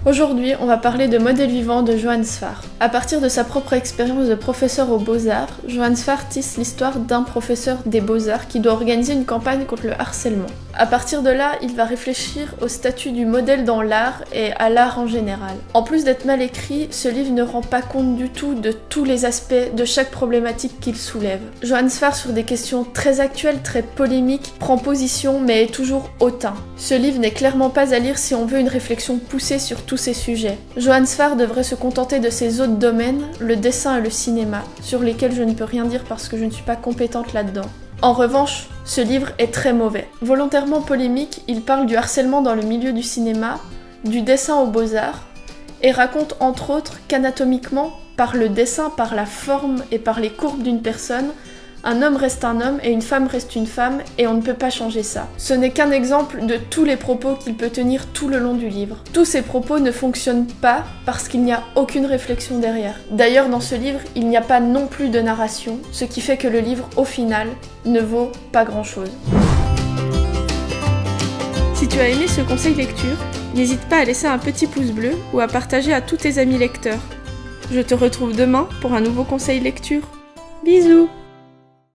Aujourd'hui, on va parler de Modèle vivant de Johann Sfar. À partir de sa propre expérience de professeur aux Beaux-Arts, Johann Sfar tisse l'histoire d'un professeur des Beaux-Arts qui doit organiser une campagne contre le harcèlement. À partir de là, il va réfléchir au statut du modèle dans l'art et à l'art en général. En plus d'être mal écrit, ce livre ne rend pas compte du tout de tous les aspects de chaque problématique qu'il soulève. Johann Sfar, sur des questions très actuelles, très polémiques, prend position mais est toujours hautain. Ce livre n'est clairement pas à lire si on veut une réflexion poussée sur tous ces sujets. Johann Sfar devrait se contenter de ses autres domaines, le dessin et le cinéma, sur lesquels je ne peux rien dire parce que je ne suis pas compétente là-dedans. En revanche, ce livre est très mauvais. Volontairement polémique, il parle du harcèlement dans le milieu du cinéma, du dessin aux beaux-arts, et raconte entre autres qu'anatomiquement, par le dessin, par la forme et par les courbes d'une personne, un homme reste un homme et une femme reste une femme, et on ne peut pas changer ça. Ce n'est qu'un exemple de tous les propos qu'il peut tenir tout le long du livre. Tous ces propos ne fonctionnent pas parce qu'il n'y a aucune réflexion derrière. D'ailleurs, dans ce livre, il n'y a pas non plus de narration, ce qui fait que le livre, au final, ne vaut pas grand-chose. Si tu as aimé ce conseil lecture, n'hésite pas à laisser un petit pouce bleu ou à partager à tous tes amis lecteurs. Je te retrouve demain pour un nouveau conseil lecture. Bisous!